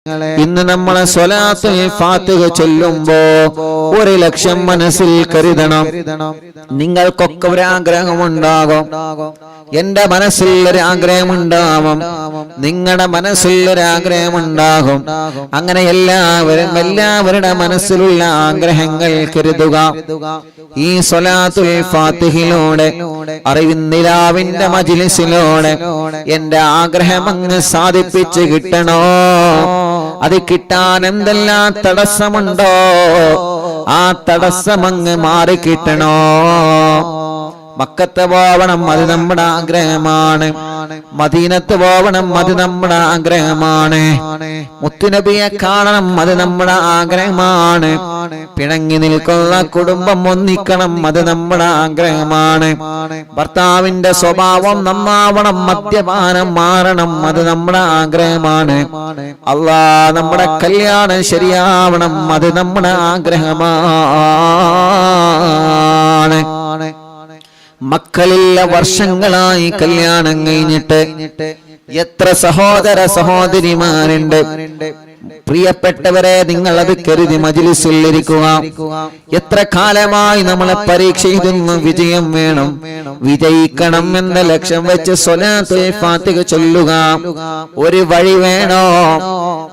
ഇന്ന് നമ്മളെ സ്വലാത്തുൽ ഫാത്തിഹ ചൊല്ലുമ്പോ 1,00,000 മനസ്സിൽ കരുതണം. നിങ്ങൾക്കൊക്കെ ഒരു ആഗ്രഹമുണ്ടാകും. എന്റെ മനസ്സിൽ ഒരു ആഗ്രഹമുണ്ടാകും, നിങ്ങളുടെ മനസ്സിൽ ഒരു ആഗ്രഹമുണ്ടാകും. അങ്ങനെ എല്ലാവരുടെ മനസ്സിലുള്ള ആഗ്രഹങ്ങൾ കരുതുക. ഈ സ്വലാത്തുൽ ഫാത്തിഹിലൂടെ അറിവിന്ദിലാവിന്റെ മജ്ലിസിലൂടെ എന്റെ ആഗ്രഹം അങ്ങ് സാധിപ്പിച്ച് കിട്ടണോ? അത് കിട്ടാൻ എന്തെല്ലാം തടസ്സമുണ്ടോ ആ തടസ്സമങ്ങ് മാറിക്കിട്ടണോ? മക്കത്ത് പോവണം, അത് നമ്മുടെ ആഗ്രഹമാണ്. മദീനത്ത് പോവണം, അത് നമ്മുടെ ആഗ്രഹമാണ്. മുത്തുനബിയെ കാണണം, അത് നമ്മുടെ ആഗ്രഹമാണ്. പിണങ്ങി നിൽക്കുന്ന കുടുംബം ഒന്നിക്കണം, അത് നമ്മുടെ ആഗ്രഹമാണ്. ഭർത്താവിന്റെ സ്വഭാവം നന്നാവണം, മദ്യപാനം മാറണം, അത് നമ്മുടെ ആഗ്രഹമാണ്. അല്ലാഹ് നമ്മുടെ കല്യാണം ശരിയാവണം, അത് നമ്മുടെ ആഗ്രഹമാണ്. മക്കളില്ല വർഷങ്ങളായി കല്യാണം കഴിഞ്ഞിട്ട് എത്ര സഹോദര സഹോദരിമാരുണ്ട്. പ്രിയപ്പെട്ടവരെ, നിങ്ങൾ അത് കരുതി മജ്ലിസിൽ ഇരിക്കുക. എത്ര കാലമായി നമ്മളെ പരീക്ഷ എഴുതുന്നു, വിജയം വേണം, വിജയിക്കണം എന്ന ലക്ഷ്യം വെച്ച് സ്വലാത്തുൽ ഫാത്തിഹ ചൊല്ലുക. ഒരു വഴി വേണോ?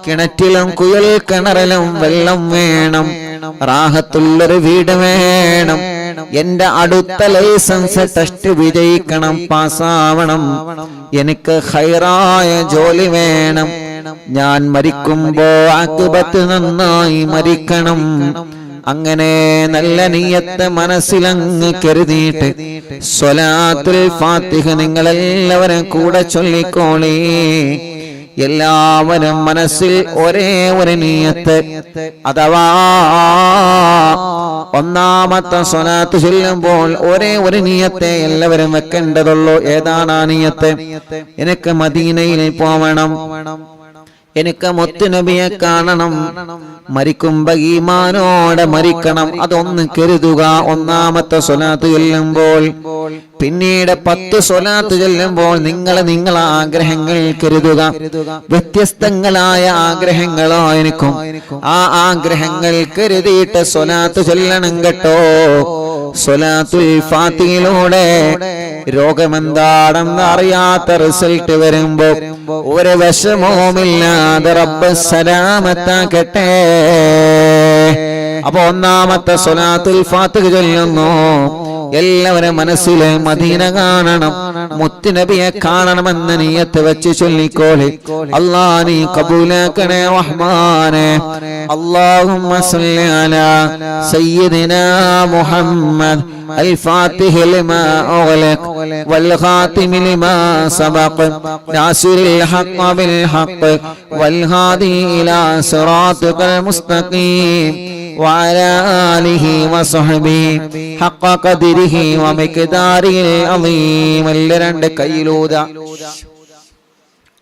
കിണറ്റിലും കുഴൽ കിണറിലും വെള്ളം വേണം, റാഹത്തുള്ളൊരു വീട് വേണം. എന്റെ അടുത്ത ലൈസൻസ് ടെസ്റ്റ് വിജയിക്കണം, പാസ്സാവണം. എനിക്ക് ഖൈറായ ജോലി വേണം. ഞാൻ മരിക്കുമ്പോ ആഖിബത്ത് നന്നായി മരിക്കണം. അങ്ങനെ നല്ല നിയ്യത്ത് മനസ്സിലങ്ങ് കരുതിയിട്ട് സ്വലാത്തുൽ ഫാത്തിഹ നിങ്ങളെല്ലാവരും കൂടെ ചൊല്ലിക്കോളി. എല്ലാവരും മനസ്സിൽ ഒരേ ഒരു നിയ്യത്ത്, അഥവാ ഒന്നാമത്തെ സ്വലാത്ത് ചൊല്ലുമ്പോൾ ഒരേ ഒരു നിയ്യത്തെ എല്ലാവരും വെക്കേണ്ടതുള്ളൂ. ഏതാണ് ആ നിയ്യത്ത്? എനിക്ക് മദീനയിൽ പോവണം, എനിക്ക് മുത്തുനബിയെ കാണണം, മരിക്കുമ്പോ ഈമാനോടെ മരിക്കണം. അതൊന്ന് കരുതുക ഒന്നാമത്തെ സ്വലാത്ത് ചൊല്ലുമ്പോൾ. പിന്നീട് 10 സ്വലാത്ത് ചൊല്ലുമ്പോൾ നിങ്ങളെ ആഗ്രഹങ്ങൾ കരുതുക. വ്യത്യസ്തങ്ങളായ ആഗ്രഹങ്ങളായിരിക്കും. ആ ആഗ്രഹങ്ങൾ കരുതിയിട്ട് സ്വലാത്ത് ചൊല്ലണം കേട്ടോ. സ്വലാത്തുൽ ഫാത്തിഹയിലൂടെ രോഗമെന്താണെന്ന് അറിയാത്ത റിസൾട്ട് വരുമ്പോ ഒരു വിഷമവുമില്ലാതെ റബ്ബ് സലാമത്താക്കട്ടെ. അപ്പൊ ഒന്നാമത്തെ സ്വലാത്തുൽ ഫാത്തിഹ ചൊല്ലുന്നു. എല്ലാവരും മനസ്സിലെ മദീന കാണണം, മുത്തുനബിയെ കാണണമെന്ന് നിയ്യത്ത് വെച്ച് ചൊല്ലിക്കോളി. അല്ലാഹ് നീ കബൂലാക്കണേ റഹ്മാനെ. അല്ലാഹുമ്മ സ്വല്ലി അലാ സയ്യിദിനാ മുഹമ്മദ് الفاتح لما أغلق والخاتم لما سبق ناصر الحق بالحق والهادي إلى صراطك المستقيم وعلى آله وصحبه حق قدره ومقداره العظيم. രണ്ട് കൈയിലൂത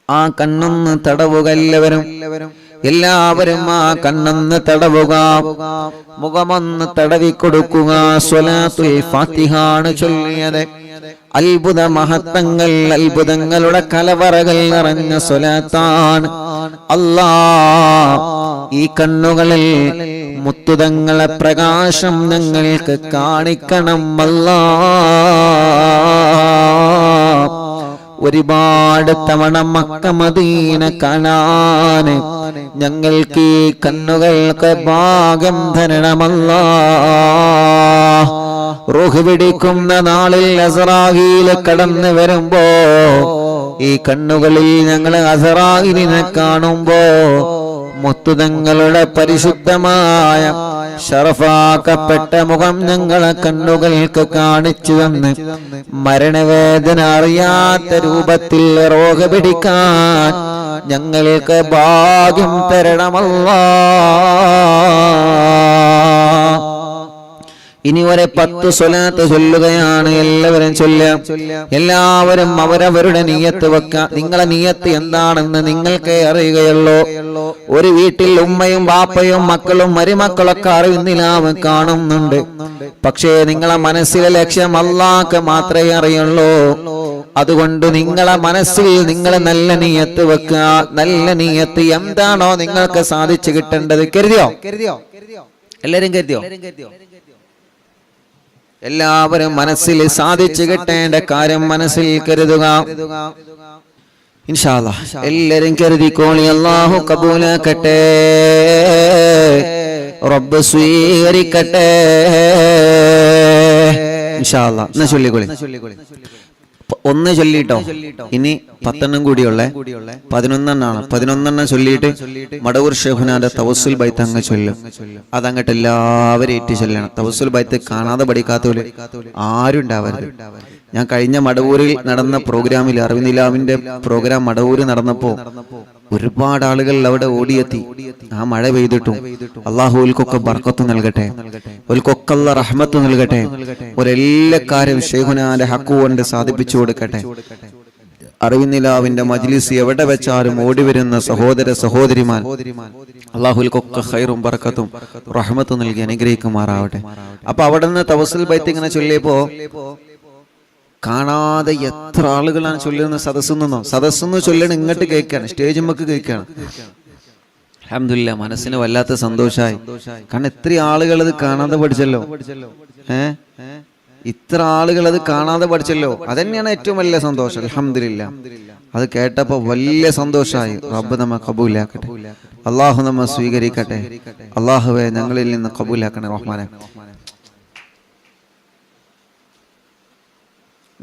ആ കണ്ണൊന്ന് തടവുക. എല്ലാവരും ആ കണ്ണൊന്ന് തടവുക, മുഖമൊന്ന് തടവി കൊടുക്കുക. സ്വലാത്തുൽ ഫാത്തിഹാണ് ചൊല്ലിയത്. അത്ഭുത മഹത്വങ്ങൾ, അത്ഭുതങ്ങളുടെ കലവറകൾ നിറഞ്ഞ സ്വലാത്താണ്. അല്ലാഹ് ഈ കണ്ണുകളിൽ മുത്തുതങ്ങളെ പ്രകാശം ഞങ്ങൾക്ക് കാണിക്കണം. അല്ലാഹ് ഒരുപാട് തവണ മക്ക മദീന കാണാൻ ഞങ്ങൾക്ക് ഈ കണ്ണുകൾക്ക് ഭാഗ്യം തരണമല്ലാഹ്. റൂഹ് പിടിക്കുന്ന നാളിൽ അസ്റായീൽ കടന്നു വരുമ്പോ ഈ കണ്ണുകളിൽ ഞങ്ങൾ അസ്റായീലിനെ കാണുമ്പോ മുത്തുതങ്ങളുടെ പരിശുദ്ധമായ ശറഫാക്കപ്പെട്ട മുഖം ഞങ്ങളെ കണ്ണുകൾക്ക് കാണിച്ചു തന്ന് മരണവേദന അറിയാത്ത രൂപത്തിൽ റോഗ പിടിക്കാൻ ഞങ്ങൾക്ക് ഭാഗ്യം തരണമല്ലാഹ്. ഇനി ഒരു 10 സ്വലാത്ത് ചൊല്ലുകയാണ്. എല്ലാവരും ചൊല്ലാം. എല്ലാവരും അവരവരുടെ നിയ്യത്ത് വെക്കാം. നിങ്ങളെ നിയ്യത്ത് എന്താണെന്ന് നിങ്ങൾക്കേ അറിയുകയുള്ളൂ. ഒരു വീട്ടിൽ ഉമ്മയും ബാപ്പയും മക്കളും മരുമക്കളൊക്കെ അറിയുന്നില്ലാവും കാണുന്നുണ്ട്. പക്ഷേ നിങ്ങളെ മനസ്സിലെ ലക്ഷ്യം അല്ലാഹ്ക്ക് മാത്രമേ അറിയുള്ളൂ. അതുകൊണ്ട് നിങ്ങളെ മനസ്സിൽ നിങ്ങൾ നല്ല നിയ്യത്ത് വെക്കുക. നല്ല നിയ്യത്ത് എന്താണോ നിങ്ങൾക്ക് സാധിച്ചു കിട്ടേണ്ടത് കരുതിയോ? എല്ലാരും കരുതിയോ? എല്ലാവരും മനസ്സിൽ സാധിച്ചു കിട്ടേണ്ട കാര്യം മനസ്സിൽ കരുതുക. ഇൻഷാ അല്ലാഹ് എല്ലാരും കരുതിക്കോളി. അല്ലാഹു കബൂലാക്കട്ടെ, റബ്ബ് സ്വീകരിക്കട്ടെ. ഇൻഷാ അല്ലാഹ് എന്നാ ചൊല്ലിക്കോളി. ഒന്ന് ചൊല്ലിട്ടോ. ഇനി 10 കൂടിയുള്ള 11 11 ചൊല്ലിയിട്ട് മടവൂർ ഷെയ്ഖുനാന്റെ തവസ്സുൽ ബൈത്ത് അങ്ങ് ചൊല്ലും. അതങ്ങട്ട് എല്ലാവരും ഏറ്റ് ചൊല്ലണം. തവസ്സുൽ ബൈത്ത് കാണാതെ പഠിക്കാത്തവര് ആരും ഉണ്ടാവരുത്. ഞാൻ കഴിഞ്ഞ മടവൂരിൽ നടന്ന പ്രോഗ്രാമിൽ അറിവിനിലാവിന്റെ പ്രോഗ്രാം മടവൂര് നടന്നപ്പോ ഒരുപാട് ആളുകൾ അവിടെ ഓടിയെത്തി. ആ മഴ പെയ്തിട്ടും അള്ളാഹുൽക്കൊക്കെ ബർക്കത്ത് നൽകട്ടെ, ഓൽക്കൊക്കെ അല്ലാഹ് റഹ്മത്ത് നൽകട്ടെ. ഒരെല്ലാ കാര്യം ഷെയ്ഖുനാന്റെ ഹക്ക് കൊണ്ട് സാധിപ്പിച്ചു കൊടുക്കട്ടെ. അറിവിനിലാവിന്റെ മജ്ലിസ് എവിടെ വെച്ചാലും ഓടി വരുന്ന സഹോദര സഹോദരിമാർ അള്ളാഹുൽക്കൊക്കെ ഖൈറും ബർക്കത്തും റഹ്മത്തും നൽകി അനുഗ്രഹിക്കുമാറാവട്ടെ. അപ്പൊ അവിടെ നിന്ന് തവസ്സുൽ ബൈത്ത് ഇങ്ങനെ ചൊല്ലിയപ്പോ കാണാതെ എത്ര ആളുകളാണ് ചൊല്ലുന്ന സദസ്സെന്ന് ചൊല്ലണം. ഇങ്ങോട്ട് കേൾക്കാണ്, സ്റ്റേജ് നമുക്ക് കേൾക്കാണ്. അൽഹംദുലില്ലാഹ് മനസ്സിന് വല്ലാത്ത സന്തോഷമായി. കാരണം ഇത്ര ആളുകൾ അത് കാണാതെ പഠിച്ചല്ലോ. ഇത്ര ആളുകൾ അത് കാണാതെ പഠിച്ചല്ലോ. അതന്നെയാണ് ഏറ്റവും വലിയ സന്തോഷം. അൽഹംദുലില്ലാഹ് അത് കേട്ടപ്പോ വലിയ സന്തോഷമായി. റബ്ബ് നമ്മെ കബൂലാക്കട്ടെ, അള്ളാഹു നമ്മെ സ്വീകരിക്കട്ടെ. അള്ളാഹുവെ ഞങ്ങളിൽ നിന്ന് കബൂലാക്കണേ റഹ്മാനെ.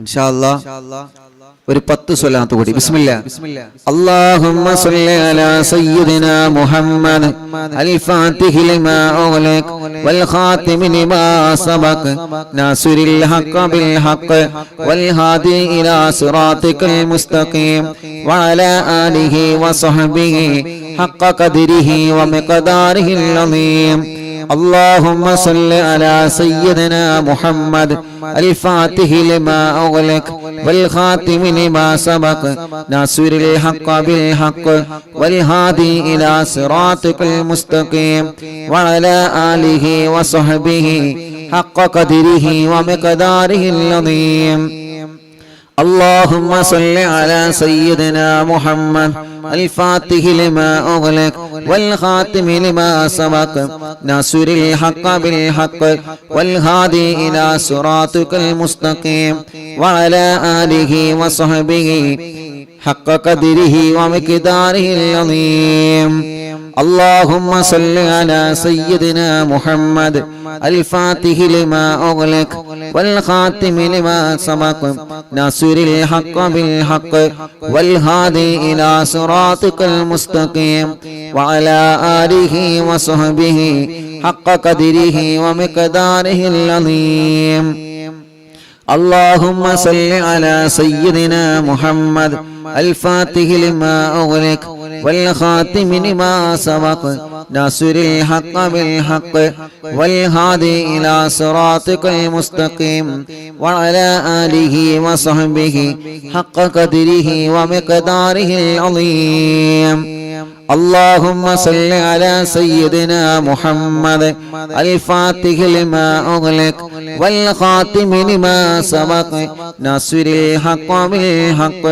ഇൻഷാ അല്ലാഹ് ഒരു 10 സ്വലാത്ത് കൂടി. ബിസ്മില്ലാ. അല്ലാഹുമ്മ സ്വല്ലി അലാ സയ്യിദിനാ മുഹമ്മദ് അൽ ഫാത്തിഹി ലിമാ ഉഗ്ലിഖ വൽ ഖാതിമി ലിമാ സബഖ നാസിറിൽ ഹഖ് ബിൽ ഹഖ് വൽ ഹാദി ഇലാ സിറാത്തിക്കൽ മുസ്തഖീം വഅലാ ആലിഹി വസഹ്ബിഹി ഹഖ് ഖദ്രിഹി വമിഖ്ദാരിഹിൽ അളീം. اللهم صل على سيدنا محمد الفاتح لما أغلق والخاتم لما سبق ناصر الحق بالحق والهادي إلى صراطك المستقيم وعلى آله وصحبه حق قدره ومقداره العظيم. اللهم صل على سيدنا محمد الفاتح لما أغلق والخاتم لما سبق ناصر الحق بالحق والهادي إلى صراطك المستقيم وعلى آله وصحبه حق قدره ومقداره العظيم. اللهم صل على سيدنا محمد الفاتح لما أغلق والخاتم لما سبق ناصر الحق بالحق والهادي إلى صراطك المستقيم وعلى آله وصحبه حق قدره ومقداره العظيم. اللهم صل على سيدنا محمد الفاتح لما أغلق والخاتم لما سبق ناصر الحق بالحق والهادي إلى صراطك المستقيم وعلى آله وصحبه حق قدره ومقداره العظيم. اللهم صل على سيدنا محمد الفاتح لما أغلق والخاتم لما سبق ناصر الحق بالحق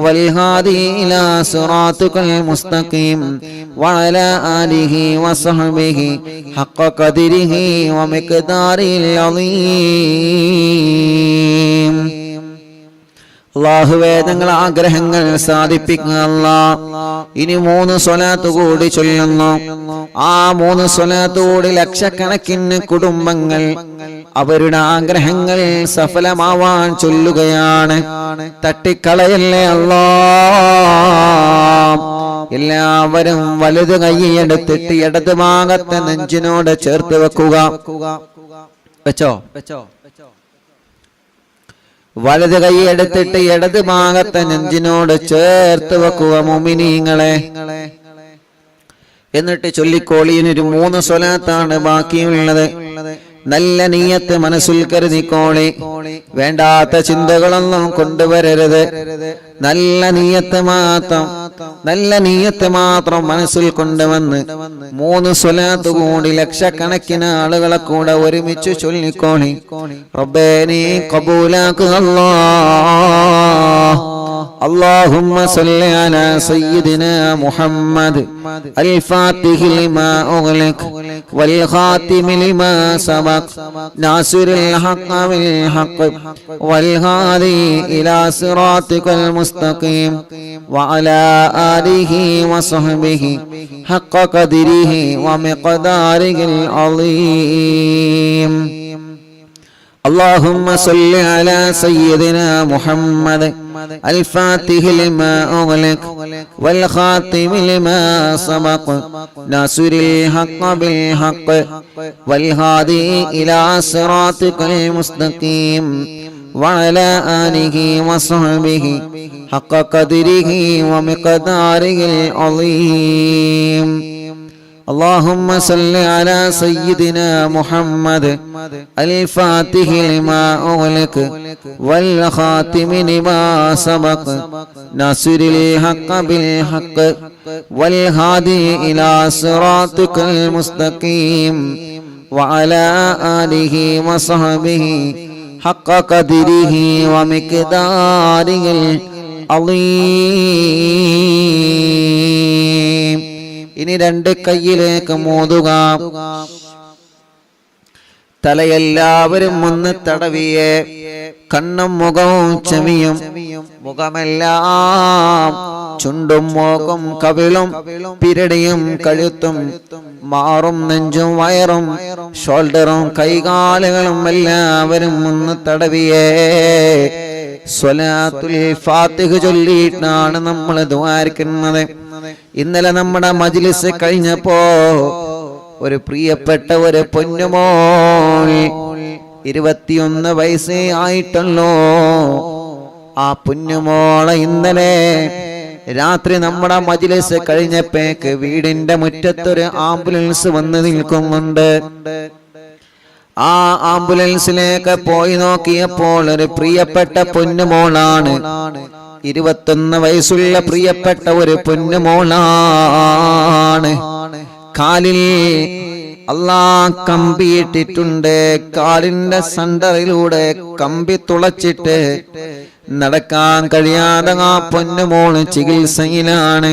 والهادي إلى صراطك المستقيم وعلى آله وصحبه حق قدره ومقداره العظيم. അല്ലാഹുവേ ഞങ്ങളെ ആഗ്രഹങ്ങൾ സാധിപ്പിക്കുക അല്ലാഹ്. ഇനി 3 സ്വലാത്ത് കൂടി ചൊല്ലുന്നു. ആ 3 സ്വലാത്ത് കൂടി ലക്ഷക്കണക്കിന് കുടുംബങ്ങൾ അവരുടെ ആഗ്രഹങ്ങൾ സഫലമാവാൻ ചൊല്ലുകയാണ്. തട്ടിക്കളയല്ലേ അല്ലാഹ്. എല്ലാവരും വലത് കൈയെടുത്തിട്ട് ഇടത് ഭാഗത്തെ നെഞ്ചിനോട് ചേർത്ത് വെക്കുക. വെച്ചോ? വലത് കൈ എടുത്തിട്ട് ഇടത് ഭാഗത്തെ നെഞ്ചിനോട് ചേർത്ത് വെക്കുക മുഅ്മിനീങ്ങളെ. എന്നിട്ട് ചൊല്ലിക്കോളിയിനൊരു 3 സ്വലാത്താണ് ബാക്കിയുള്ളത്. നല്ല നീയത്ത് മനസ്സിൽ കരുതിക്കോളി. വേണ്ടാത്ത ചിന്തകളൊന്നും കൊണ്ടുവരരുത്. നല്ല നീയത്ത് മാത്രം മനസ്സിൽ കൊണ്ടുവന്ന് 3 സ്വലാത്ത് കൂടി ലക്ഷക്കണക്കിന് ആളുകളെ കൂടെ ഒരുമിച്ച് ചൊല്ലിക്കോളി. റബ്ബേ നീ ഖബൂലാക്കുക അല്ലാഹ്. اللهم صل على سيدنا محمد الفاتح لما أغلق والخاتم لما سبق ناصر الحق بالحق والهادي إلى صراطك المستقيم وعلى آله وصحبه حق قدره ومقداره العظيم. اللهم صل على سيدنا محمد الفاتح لما أغلق والخاتم لما سبق ناصر الحق بالحق والهادي إلى صراطك المستقيم وعلى آله وصحبه حق قدره ومقداره العظيم. اللهم صل على سيدنا محمد الفاتح لما أغلق والخاتم لما سبق ناصر الحق بالحق والهادي إلى صراطك المستقيم وعلى آله وصحبه حق قدره ومقداره العظيم. ഇനി 2 കൈയിലേക്ക് മോതുക. തലയെല്ലാവരും ഒന്ന് തടവിയേ. കണ്ണും മുഖവും ചെവിയും മുഖമെല്ലാം ചുണ്ടും മൂക്കും കവിളും പിരടിയും കഴുത്തും മാറും നെഞ്ചും വയറും ഷോൾഡറും കൈകാലുകളും എല്ലാവരും ഒന്ന് തടവിയേ. സ്വലാത്തുൽ ഫാത്തിഹ ചൊല്ലിയിട്ടാണ് നമ്മൾ ദുആർക്കുന്നത്. ഇന്നലെ നമ്മുടെ മജ്ലിസ് കഴിഞ്ഞപ്പോ ഒരു പ്രിയപ്പെട്ട ഒരു പൊന്നുമോൾ 21 വയസ്സേ ആയിട്ടുള്ളൂ. ആ പൊന്നുമോളെ ഇന്നലെ രാത്രി നമ്മുടെ മജ്ലിസ് കഴിഞ്ഞപ്പോഴേക്ക് വീടിന്റെ മുറ്റത്തൊരു ആംബുലൻസ് വന്ന് നിൽക്കുന്നുണ്ട്. ആ ആംബുലൻസിലേക്ക് പോയി നോക്കിയപ്പോൾ ഒരു പ്രിയപ്പെട്ട പൊന്നുമോളാണ്. 21 വയസ്സുള്ള പ്രിയപ്പെട്ട ഒരു പൊന്നുമോളാണ്. കാലിൽ അല്ലാഹ് കമ്പിയിട്ടിട്ടുണ്ട്. കാലിന്റെ സെന്ററിലൂടെ കമ്പി തുളച്ചിട്ട് നടക്കാൻ കഴിയാതെ ആ പൊന്നുമോള് ചികിത്സയിലാണ്.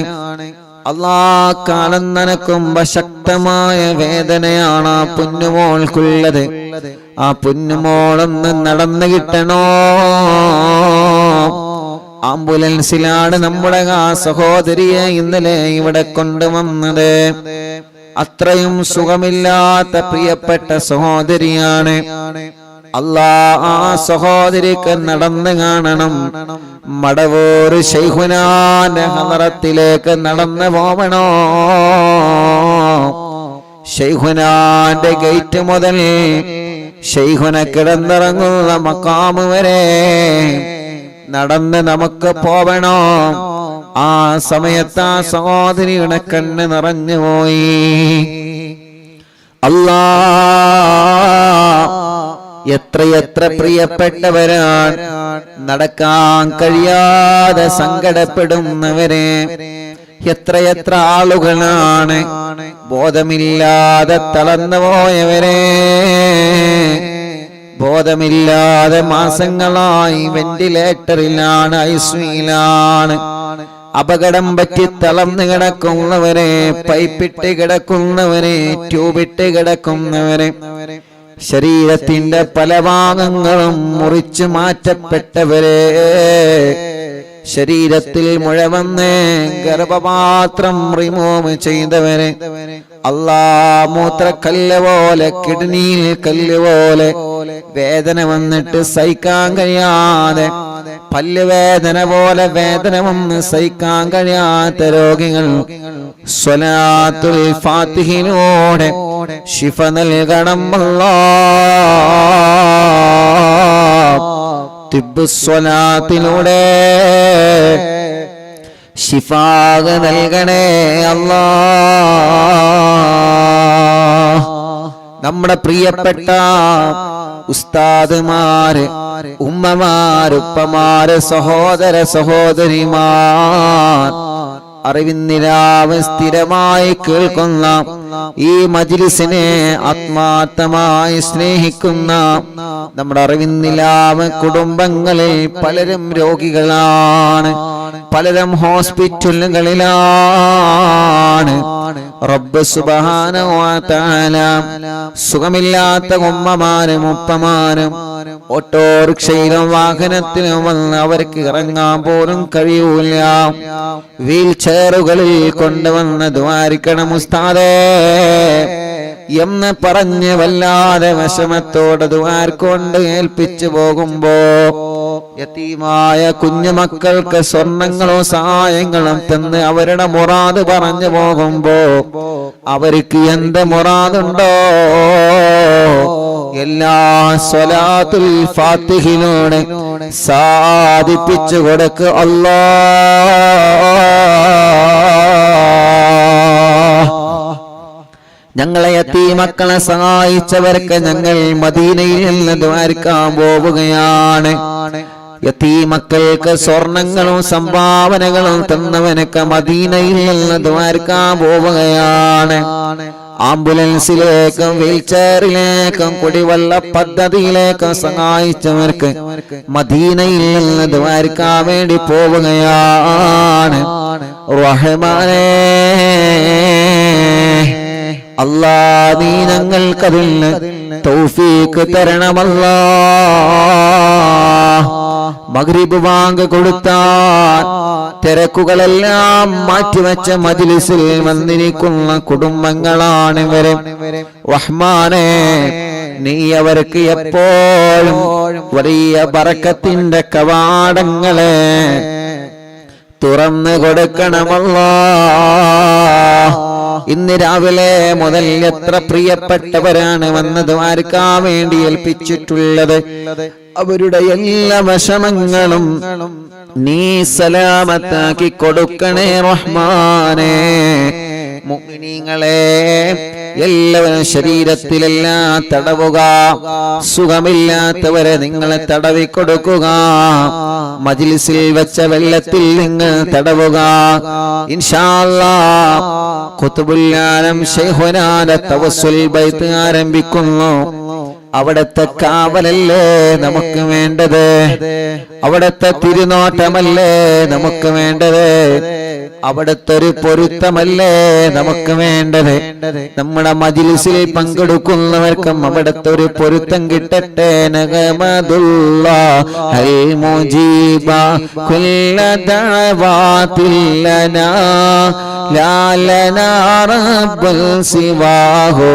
അല്ലാഹ് കാലം നനക്കുമ്പോ ശക്തമായ വേദനയാണ് ആ പൊന്നുമോൾക്കുള്ളത്. ആ പൊന്നുമോളൊന്ന് നടന്നു കിട്ടണോ. ആംബുലൻസിലാണ് നമ്മുടെ ആ സഹോദരിയെ ഇന്നലെ ഇവിടെ കൊണ്ടുവന്നത്. അത്രയും സുഖമില്ലാത്ത പ്രിയപ്പെട്ട സഹോദരിയാണ്. അല്ലാഹ് ആ സഹോദരിക്ക് നടന്നു കാണണം. മടവൂർ ശൈഖുനാന്റെ ഹളറത്തിലേക്ക് നടന്നു പോവണോ. ശൈഖുനാന്റെ ഗേറ്റ് മുതൽ ശൈഖുന കിടന്നിറങ്ങുന്ന മഖാമ് വരെ നടന്ന് നമുക്ക് പോവണോ. ആ സമയത്ത് ആ സഹോദരിയുടെ കണ്ണ് നിറഞ്ഞുപോയി. അല്ലാഹ് എത്രയെത്ര പ്രിയപ്പെട്ടവരാണ് നടക്കാൻ കഴിയാതെ സങ്കടപ്പെടുന്നവരെ. എത്രയെത്ര ആളുകളാണ് ബോധമില്ലാതെ തളർന്നു പോയവരെ. ബോധമില്ലാതെ മാസങ്ങളായി വെന്റിലേറ്ററിലാണ്, ഐസിയുലാണ്. അപകടം പറ്റി തളർന്നു കിടക്കുന്നവരെ, പൈപ്പിട്ട് കിടക്കുന്നവരെ, ട്യൂബിട്ട് കിടക്കുന്നവരെ, ശരീരത്തിന്റെ പല ഭാഗങ്ങളും മുറിച്ചു മാറ്റപ്പെട്ടവരെ, ശരീരത്തിൽ മുഴ വന്ന് ഗർഭപാത്രം റിമൂവ് ചെയ്തവരെ, അല്ലാഹ് മൂത്രക്കല്ല് പോലെ, കിഡ്നിയിൽ കല്ല് പോലെ വേദന വന്നിട്ട് സഹിക്കാൻ കഴിയാതെ, പല്ലുവേദന പോലെ വേദന വന്ന് സഹിക്കാൻ കഴിയാത്ത രോഗികൾ സ്വലാത്തുൽ ഫാത്തിഹിലൂടെ ശിഫ നൽകണം അല്ലാഹ്. തിബ്ബുസ്വലാത്തിലൂടെ ശിഫാ നൽകണേ അല്ലാഹ്. നമ്മുടെ പ്രിയപ്പെട്ട ഉസ്താദുമാര്, ഉമ്മമാര്, ഉപ്പമാര്, സഹോദര സഹോദരിമാർ, അറിവിന്നിലാവ് സ്ഥിരമായി കേൾക്കുന്ന ഈ മജ്ലിസിനെ ആത്മാർത്ഥമായി സ്നേഹിക്കുന്ന നമ്മുടെ അറിവിന്നിലാവ് കുടുംബങ്ങളിൽ പലരും രോഗികളാണ്, പലരും ഹോസ്പിറ്റലുകളിലാണ്. റബ്ബ് സുബ്ഹാനഹു വ തആല സുഖമില്ലാത്ത ഉമ്മമാരും ഉപ്പമാരും ഓട്ടോറിക്ഷയിലും വാഹനത്തിലും വന്ന് അവർക്ക് ഇറങ്ങാൻ പോലും കഴിയൂല, വീൽ ചെയറുകളിൽ കൊണ്ടുവന്ന് ദ്വാരിക്കണം ഉസ്താദേ എന്ന് പറഞ്ഞ് വല്ലാതെ വിഷമത്തോടെ ദ്വാർക്കൊണ്ട് ഏൽപ്പിച്ചു പോകുമ്പോ യതീമായ കുഞ്ഞുമക്കൾക്ക് സ്വർണങ്ങളോ സഹായങ്ങളും തന്ന് അവരുടെ മുറാദ് പറഞ്ഞു പോകുമ്പോ അവർക്ക് എന്ത് മുറാദുണ്ടോ എല്ലാ സ്വലാത്തുൽ ഫാത്തിഹിലൂടെ സാധിപ്പിച്ചു കൊടുക്ക് അല്ലാഹ്. ഞങ്ങളെ യതീമക്കളെ സഹായിച്ചവർക്ക് ഞങ്ങൾ മദീനയിൽ നിന്ന് ദ്വാരക്കാൻ പോവുകയാണ്. യതീമക്കൾക്ക് സ്വർണങ്ങളും സംഭാവനകളും തന്നവനൊക്കെ മദീനയിൽ നിന്ന് ദ്വാരക്കാൻ പോവുകയാണ്. ആംബുലൻസിലേക്കും വീൽചെയറിലേക്കും കുടിവെള്ള പദ്ധതിയിലേക്കും സഹായിച്ചവർക്ക് മദീനയിൽ നിന്ന് ദ്വാരക്കാൻ വേണ്ടി പോവുകയാണ്. റഹ്മാനേ അല്ലാ, നീ ഞങ്ങൾക്കതിൽ തൗഫീഖ് തരണമല്ലാ. മഗ്രിബ് ബാങ്ക് കൊടുത്താൽ തിരക്കുകളെല്ലാം മാറ്റിവെച്ച മജ്ലിസിൽ വന്നിരിക്കുന്ന കുടുംബങ്ങളാണ് ഇവര്. റഹ്മാനേ, നീ അവർക്ക് എപ്പോഴും വലിയ ബറക്കത്തിന്റെ കവാടങ്ങളെ തുറന്നു കൊടുക്കണമല്ലാ. ഇന്ന് രാവിലെ മുതൽ എത്ര പ്രിയപ്പെട്ടവരാണ് വന്ന് ദ്വാരക്കാൻ വേണ്ടി ഏൽപ്പിച്ചിട്ടുള്ളത്. അവരുടെ എല്ലാ വിഷമങ്ങളും നീ സലാമത്താക്കി കൊടുക്കണേ റഹ്മാനേ. മുഅ്മിനീങ്ങളെ എല്ലാവരും ശരീരത്തിലെല്ലാം തടവുക, സുഖമില്ലാത്തവരെ നിങ്ങൾ തടവി കൊടുക്കുക, മജ്ലിസിൽ വെച്ച വെള്ളത്തിൽ നിങ്ങൾ തടവുക. ഇൻഷാ അല്ലാഹ് ഖുത്ബുൽ ആലം ശൈഖുനാന്റെ തവസ്സുൽ ബൈത്ത് ആരംഭിക്കുന്നു. അവിടത്തെ കാവലല്ലേ നമുക്ക് വേണ്ടത്, അവിടത്തെ തിരുനോട്ടമല്ലേ നമുക്ക് വേണ്ടത്, അവിടത്തെ ഒരു പൊരുത്തമല്ലേ നമുക്ക് വേണ്ടത്. നമ്മുടെ മജ്ലിസിൽ പങ്കെടുക്കുന്നവർക്കും അവിടത്തെ ഒരു പൊരുത്തം കിട്ടട്ടെ. നഗമദുല്ലാഹൽ മുജീബ കുല്ല ദഅവാതിൽ ലനാ ലാ ലനാ റബ്ബുൽ സിവാഹു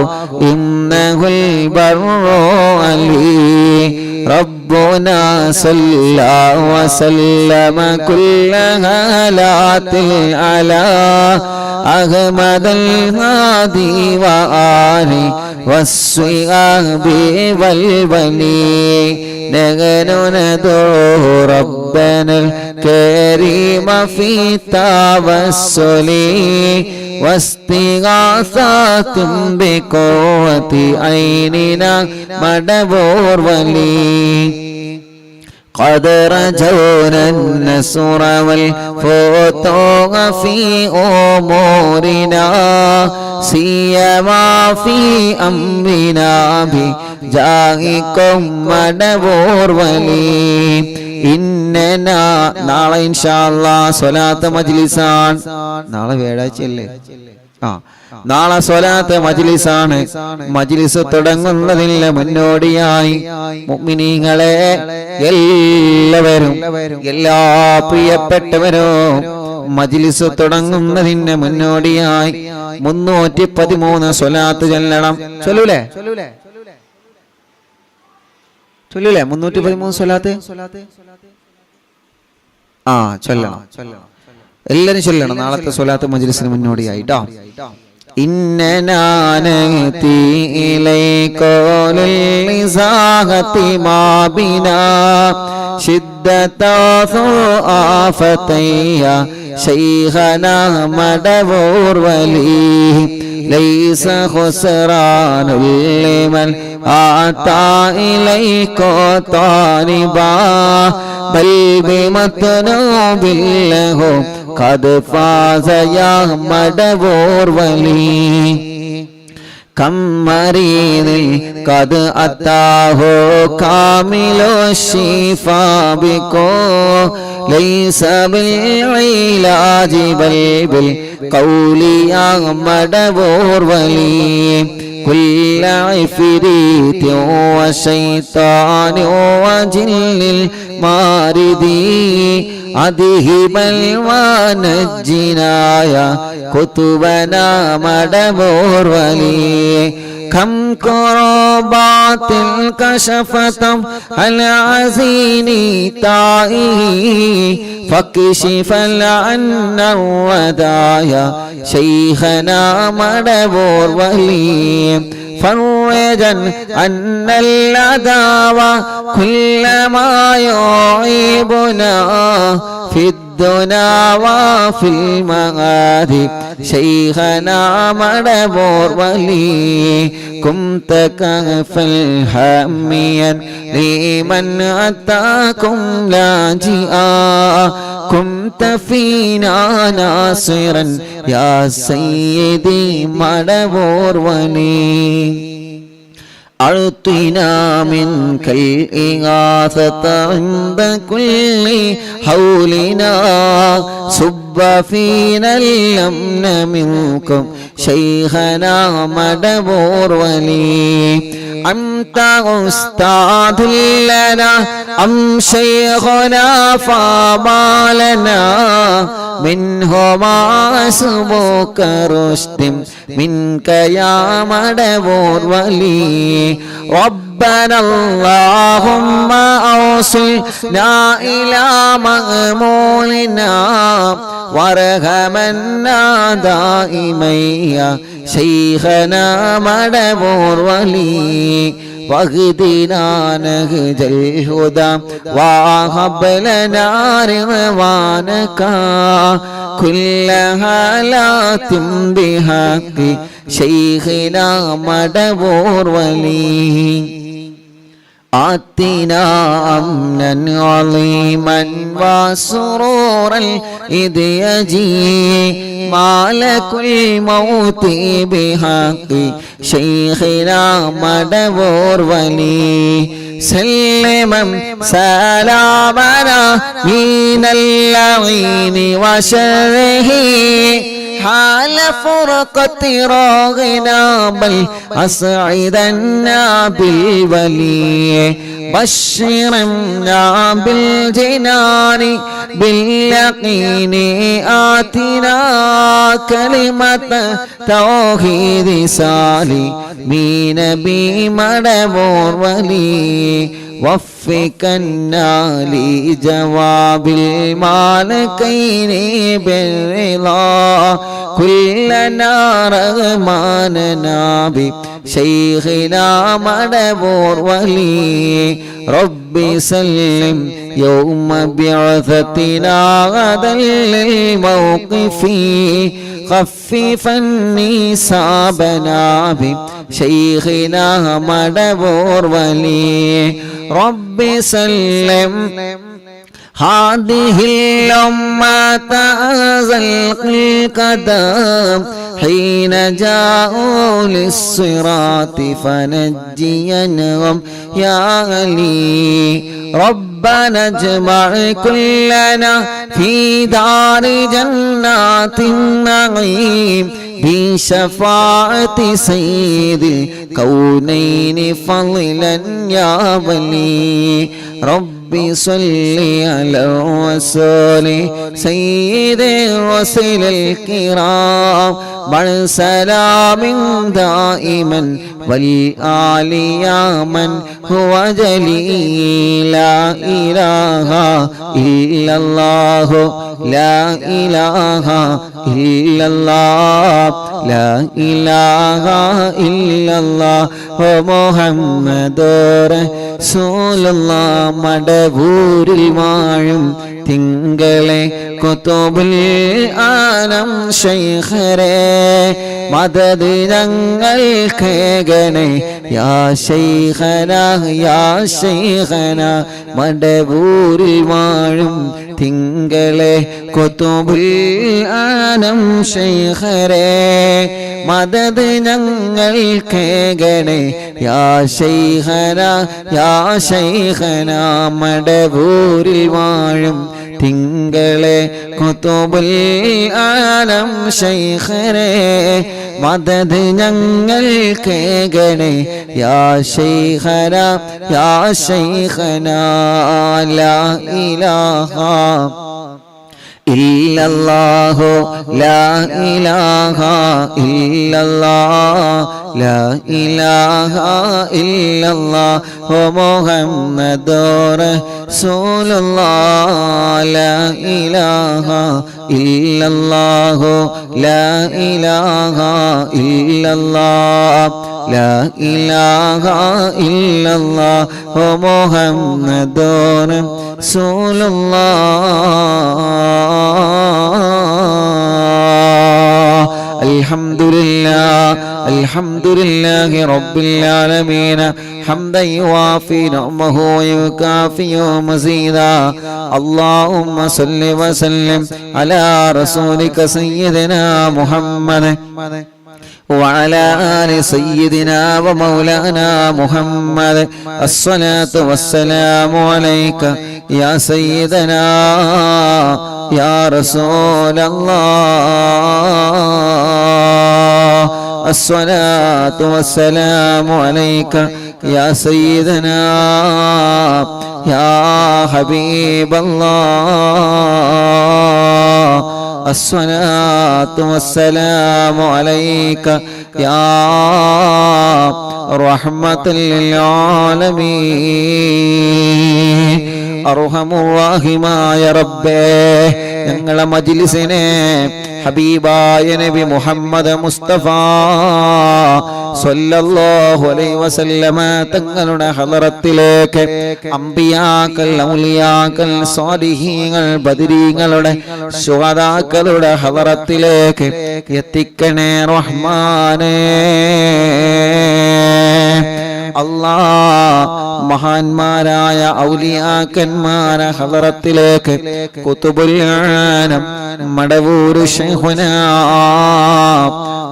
ഇന്നഹുൽ ബർറു അലി ربنا صلى وسلم كل هالات على أحمد الهادي وآله والصحاب والولي نحن ندعو ربنا الكريم في التوسل واستغاثة بقوة عيننا مدبور ولي قد رجونا النصر والفتوح في أمورنا سيما في أمرنا بجاهكم مدبور ولي ഇന്നനാ നാളെ ഇൻഷാ അല്ലാഹ് സ്വലാത്ത് മജ്ലിസാണ്. നാളെ വ്യാഴാഴ്ചയല്ലേ? നാളെ സ്വലാത്ത് മജ്ലിസാണ്. മജ്ലിസ് തുടങ്ങുന്നതിന് മുന്നോടിയായി മുഅ്മിനീങ്ങളെ എല്ലാവരും, എല്ലാ പ്രിയപ്പെട്ടവരും മജ്ലിസ് തുടങ്ങുന്നതിന് മുന്നോടിയായി 313 സ്വലാത്ത് ചൊല്ലണം. ചൊല്ലൂലേ? 313 സ്വലാത്ത് ചൊല്ലണം. എല്ലാരും ചൊല്ലണം നാളത്തെ സ്വലാത്ത് മജ്ലിസിന് മുന്നോടിയായിട്ടോ. ഇന്നനാനതി ഇലൈകോലിൽ ഇസാഹതി മാബിനാ ശിദ്ദതാസു ആഫതയ്യ ശൈഖനാ മദവൂർ വലി ليس خسران لمن آتى إليك طالبا بل بمطلوب له قد فاز يا مدبور ولي كم مريض قد أتاه كامل الشفاء بكو ليس بالعلاج بل بالقول يا مدبور ولي كل عفريت وشيطان وجن الماردي أذهبا ونجنا يا كتبنا مدبور ولي كم كربات كشفت العزين طائه فكشف عنا الودايا شيخنا مدبور ولي فرجا أن العداوة كل ما يعيبنا في الدنا وفي المغادي شيخنا مدبور ولي كنت كهفا هاميا لمن أتاكم لاجئا كنت فينا ناصرا يا سيدي مدبور ولي أعطنا منك الإغاثة عند كل حولنا صب فينا الأمن منكم شيخنا مدبور ولي أنت أستاذ لنا أم شيخنا فما لنا منهما أسبوك رشد منك يا مدبور ولي ربنا اللهم أوصلنا إلى مأمولنا وارحمنا دائما يا شيخنا مدبور ولي واهدنا نهج الهدى وهب لنا رضوانك كل حالات بحق شيخنا مدبور ولي آتنا أمنا عظيما وسرورا إذ يجي مالك الموت بحق شيخنا مدبور ولي سلما سلامنا من اللعين وشره حال فرقة راغنا بل أسعدنا بالولي بشرنا بالجنان باليقين آتنا كلمة توحيد سالمين بمدبور ولي وفقنا لجواب المالكين بالرضا كلنا رغماننا بشيخنا مدبور ولي ربي سلم يوم بعثتنا غدا للموقف خففا نسابنا بشيخنا مدبور ولي ربي سلم هذه الأمة أزلق القدم حين جاءوا للصراط فنجينهم يا علي ربنا اجمع كلنا في دار جنات النعيم بشفاعة سيد الكونين فضلا يا ولي ربي صل على رسول سيد الرسل الكرام مع سلام دائما والآل يا من هو جليل لا إله إلا الله لا إله إلا الله لا إله إلا الله محمد റസൂലുള്ളാഹ് മടവൂരിൽ വാഴും തിങ്കളെ കുതുബുൽ ആലം ശൈഖരേ മദദ് ഞങ്ങൾക്കേകണേ യാ ശൈഖനാ യാ ശൈഖനാ മടവൂരിൽ വാഴും തിങ്കളെ കുതുബുൽ ആലം ശൈഖരേ മദദ് ഞങ്ങൾക്കേകണേ യാ ശൈഖനാ യാ ശൈഖനാ മടവൂരിൽ വാഴും തിങ്കളെ കുതുബുൽ ആലം ശൈഖരേ മദദ് ഞങ്ങൾക്കേകണേ യാ ശൈഖനാ യാ ശൈഖനാ ലാ ഇലാഹ ഇല്ലല്ലാഹു ലാ ഇലാഹ ഇല്ലല്ലാഹ് ലാ ഇലാഹ ഇല്ലല്ലാഹു മുഹമ്മദുർ റസൂലുള്ളാഹ് ലാ ഇലാഹ ഇല്ലല്ലാഹു ലാ ഇലാഹ ഇല്ലല്ലാഹ് ലാ ഇലാഹ ഇല്ലല്ലാഹു മുഹമ്മദുർ റസൂലുള്ളാഹ് അൽഹംദുലില്ലാഹി റബ്ബിൽ ആലമീൻ ഹംദൻ യുവാഫി നിഅമഹു വയുകാഫി മസീദാ അല്ലാഹുമ്മ സല്ലി വസല്ലിം അലാ റസൂലിക സയ്യിദിനാ മുഹമ്മദ് وعلى آل سيدنا ومولانا محمد الصلاة والسلام عليك يا سيدنا يا رسول الله الصلاة والسلام عليك يا سيدنا يا حبيب الله الصلاة والسلام عليك يا رحمة للعالمين അർഹമുറാഹിമായ റബ്ബേ ഞങ്ങളെ മജ്ലിസിനെ ഹബീബായ നബി മുഹമ്മദ് മുസ്തഫ സ്വല്ലല്ലാഹു അലൈഹി വസല്ലമ തങ്ങളുടെ ഹളറത്തിലേക്ക് അംബിയാക്കൾ ഔലിയാക്കൾ സ്വാലിഹീങ്ങൾ ബദരീങ്ങളുടെ ശുഹദാക്കളുടെ ഹളറത്തിലേക്ക് എത്തിക്കണേ റഹ്മാനേ അല്ലാഹ് മഹാന്മാരായ ഔലിയാക്കന്മാരെ ഹളറത്തിലേക്ക് കുതുബുൽ ആലം മടവൂർ ശൈഖുനാ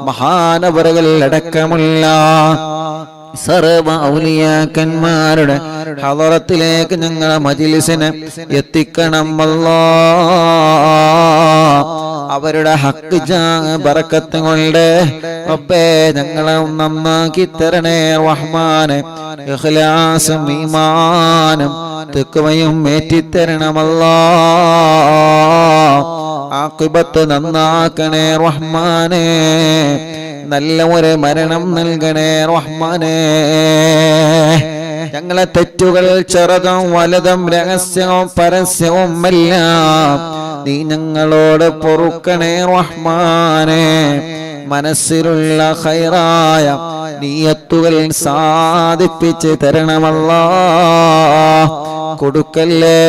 മഹാനവറുകൾ അടക്കമുള്ള സർവ ഔലിയാക്കന്മാരുടെ ഹളറത്തിലേക്ക് ഞങ്ങളെ മജ്ലിസിനെ എത്തിക്കണം അല്ലാഹ് അവരുടെ ഹക്ക് ബറക്കത്ത് കൊണ്ട് റബ്ബേ ഞങ്ങളെ നന്നാക്കി തരണേ റഹ്മാനെ ഇഖ്ലാസും ഈമാനും തഖ്വയും ഏറ്റിത്തരണം അല്ലാഹ് ആഖിബത്ത് നന്നാക്കണേ റഹ്മാനെ നല്ല ഒരു മരണം നൽകണേ റഹ്മാനെ ഞങ്ങളെ തെറ്റുകൾ ചെറുതും വലുതും രഹസ്യവും പരസ്യവും എല്ലാം നീ ഞങ്ങളോട് പൊറുക്കണേ റഹ്മാനെ മനസ്സിലുള്ള ഖൈറായ നിയത്തുകൾ സാധിപ്പിച്ച് തരണമല്ലാഹ് കൊടുക്കല്ലേ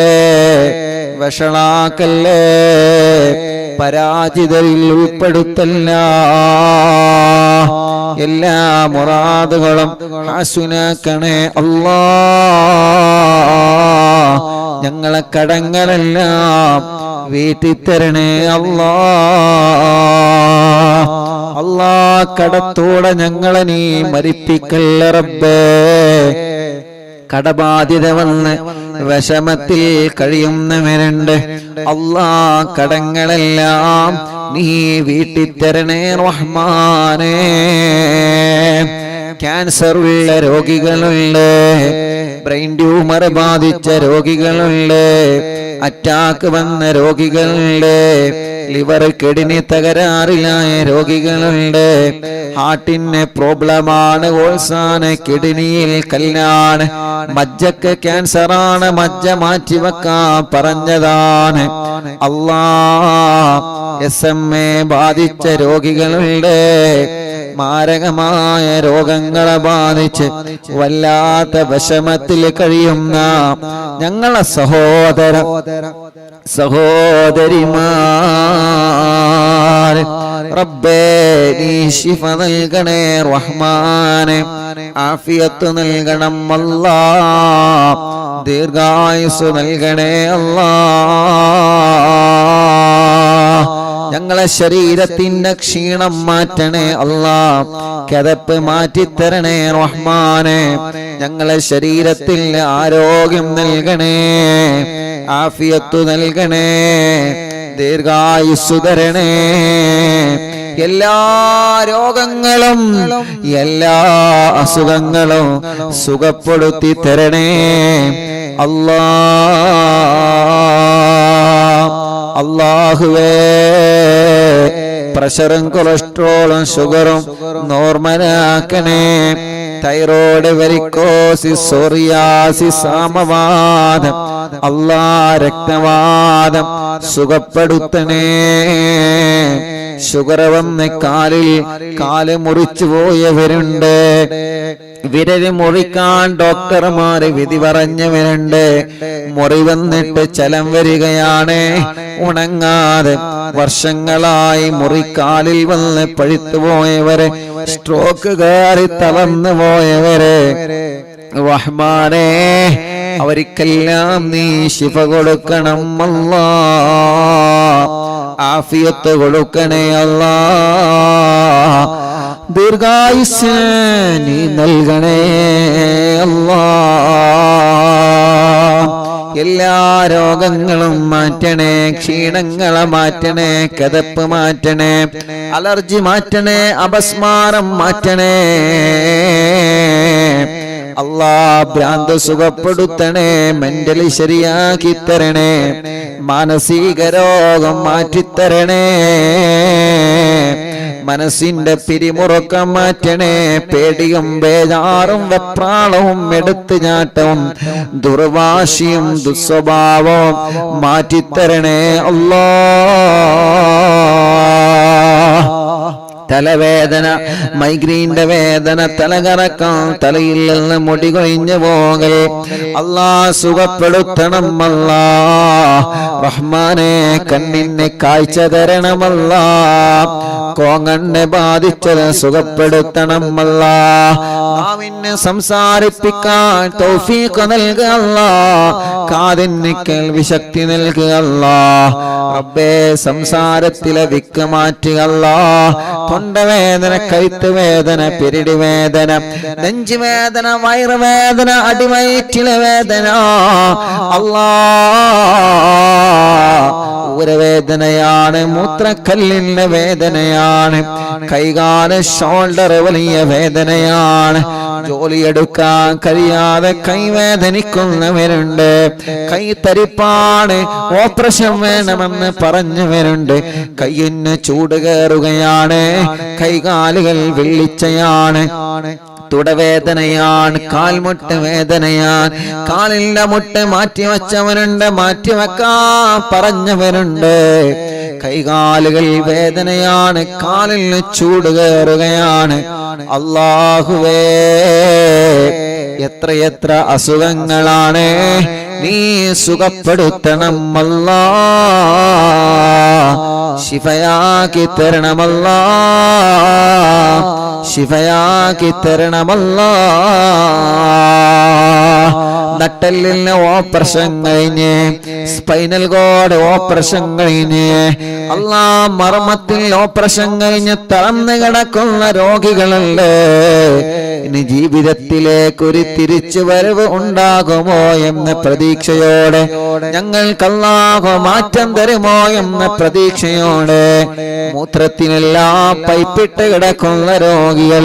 വഷളാക്കല്ലേ പരാജിതരിൽ ഉൾപ്പെടുത്തല്ല എല്ലാ മുറാദുകളും ഹസുനാക്കണേ അല്ലാഹ് ഞങ്ങളെ കടങ്ങളെല്ലാം വീട്ടിത്തരണേ അല്ലാഹ് അല്ലാഹ് കടത്തോടെ ഞങ്ങളെ നീ മരിപ്പിക്കല്ല റബ്ബേ കടബാധ്യത വന്ന് വിഷമത്തിൽ കഴിയുന്നവരുണ്ട് അല്ലാഹ് കടങ്ങളെല്ലാം നീ വീട്ടിത്തരണേ റഹ്മാനേ ക്യാൻസർ ഉള്ള രോഗികളുണ്ട് ബ്രെയിൻ ട്യൂമർ ബാധിച്ച രോഗികളുണ്ട് അറ്റാക്ക് വന്ന രോഗികളുണ്ട് ലിവർ കിഡ്നി തകരാറിലായ രോഗികളുണ്ട്. ഹാർട്ടിന് പ്രോബ്ലമാണ്, ഓൾസാണ്, കിഡ്നിയിൽ കല്ലാണ്, മജ്ജക്ക് ക്യാൻസറാണ്, മജ്ജ മാറ്റിവെക്കാൻ പറഞ്ഞതാണ്. SMA ബാധിച്ച രോഗികളുണ്ട്. മാരകമായ രോഗങ്ങളെ ബാധിച്ച് വല്ലാത്ത വിഷമത്തിൽ കഴിയുന്ന ഞങ്ങളെ സഹോദരിമാർ, റബ്ബേ നീ ശിഫ നൽകണേ റഹ്മാനെ, ആഫിയത്ത് നൽകണം അല്ലാ, ദീർഘായുസ് നൽകണേ അല്ലാ. ഞങ്ങളെ ശരീരത്തിന്റെ ക്ഷീണം മാറ്റണേ അല്ലാ, കിതപ്പ് മാറ്റിത്തരണേ റഹ്മാനെ, ഞങ്ങളെ ശരീരത്തിൽ ആരോഗ്യം നൽകണേ, ആഫിയത്ത് നൽകണേ, ദീർഘായുസ്സു തരണേ. എല്ലാ രോഗങ്ങളും എല്ലാ അസുഖങ്ങളും സുഖപ്പെടുത്തി തരണേ അല്ലാ. അല്ലാഹുവേ, പ്രഷറും കൊളസ്ട്രോളും ഷുഗറും നോർമലാക്കണേ. തൈറോയ്ഡ്, വെരിക്കോസിസ്, സോറിയാസിസ്, ആമവാദം, അല്ലാ രക്തവാദം സുഖപ്പെടുത്തണേ. ഷുഗർ വന്ന് കാല് മുറിച്ചു പോയവരുണ്ട്, വിരല് മുറിക്കാൻ ഡോക്ടർമാര് വിധി പറഞ്ഞവരുണ്ട്. മുറി വന്നിട്ട് ചലം വരികയാണ്, ഉണങ്ങാതെ വർഷങ്ങളായി മുറിക്കാലിൽ വന്ന് പഴുത്തു പോയവരെ, സ്ട്രോക്ക് കയറി തളർന്നു പോയവരെ, റഹ്മാനേ അവർക്കെല്ലാം നീ ശിഫ കൊടുക്കണം അല്ലാ, ആഫിയത്ത് കൊടുക്കണേ അല്ലാ, ദീർഘായുസ്സ് നീ നൽകണേ അല്ലാ. എല്ലാ രോഗങ്ങളും മാറ്റണേ, ക്ഷീണങ്ങളെ മാറ്റണേ, കിതപ്പ് മാറ്റണേ, അലർജി മാറ്റണേ, അപസ്മാരം മാറ്റണേ അല്ലാ. ഭ്രാന്ത് സുഖപ്പെടുത്തണേ, മെന്റലി ശരിയാക്കി തരണേ, മാനസിക രോഗം മാറ്റിത്തരണേ, മനസ്സിന്റെ പിരിമുറുക്കം മാറ്റണേ, പേടിയും ബേജാറും വെപ്രാളവും എടുത്തുചാട്ടവും ദുർവാശിയും ദുസ്വഭാവവും മാറ്റിത്തരണേ അല്ലാ. തലവേദന, മൈഗ്രീന്റെ വേദന, തലകറക്കം, തലയിൽ നിന്ന് മുടി കൊഴിഞ്ഞു പോകൽ അല്ലാ സുഖപ്പെടുത്തണം അല്ലാ. റഹ്മാനെ കണ്ണിന് കാഴ്ച തരണമല്ലാ, കോങ്ങണ്ണെ ബാധിച്ചത് സുഖപ്പെടുത്തണം അല്ലാ. നാവിന് സംസാരിപ്പിക്കാൻ തൗഫീഖ് നൽകുക അല്ലാ, കാതിന് കേൾവി ശക്തി നൽകുക അല്ലാ. റബ്ബേ സംസാരത്തിലെ വിക്ക് മാറ്റുക അല്ലാ. തൊണ്ടവേദന, കഴുത്ത് വേദന, പിരിടി വേദന, നെഞ്ചുവേദന, വയറുവേദന, അടിവയറ്റിലെ വേദന അല്ലാ ഊരവേദനയാണ്, മൂത്രക്കല്ലിന്റെ വേദനയാണ്, കൈകാല ഷോൾഡർ വലിയ വേദനയാണ്, ജോലിയെടുക്കാൻ കഴിയാതെ കൈവേദനിക്കുന്നവരുണ്ട്, കൈ തരിപ്പാണ്, ഓപ്പറേഷൻ വേണമെന്ന് പറഞ്ഞവരുണ്ട്, കയ്യിന് ചൂട് കയറുകയാണ്, കൈകാലുകൾ വെള്ളിച്ചയാണ്, തുടവേദനയാണ്, കാൽമുട്ട് വേദനയാണ്, കാലിന്റെ മുട്ട് മാറ്റിവെച്ചവനുണ്ട്, മാറ്റിവെക്കാൻ പറഞ്ഞവരുണ്ട്, കൈകാലുകൾ വേദനയാണ്, കാലിന് ചൂട് കയറുകയാണ്. അല്ലാഹുവേ എത്രയെത്ര അസുഖങ്ങളാണ്, നീ സുഖപ്പെടുത്തണം അല്ലാ, ശിഫയാക്കി തരണമല്ലാ, ശിഫയാക്കി തരണമല്ലാ. നട്ടെല്ലിന് ഓപ്പറേഷൻ കഴിഞ്ഞ്, സ്പൈനൽ കോഡ് ഓപ്പറേഷൻ കഴിഞ്ഞ്, അല്ലാ മർമ്മത്തിൽ ഓപ്പറേഷൻ കഴിഞ്ഞ് തളർന്നു കിടക്കുന്ന രോഗികളുണ്ട്. ഇനി ജീവിതത്തിലേക്ക് ഒരു തിരിച്ചുവരവ് ഉണ്ടാകുമോ എന്ന പ്രതീക്ഷയോടെ, ഞങ്ങൾക്ക് അല്ലാഹു മാറ്റം തരുമോ എന്ന പ്രതീക്ഷയോടെ, മൂത്രത്തിനെല്ലാം പൈപ്പിട്ട് കിടക്കുന്ന രോഗികൾ,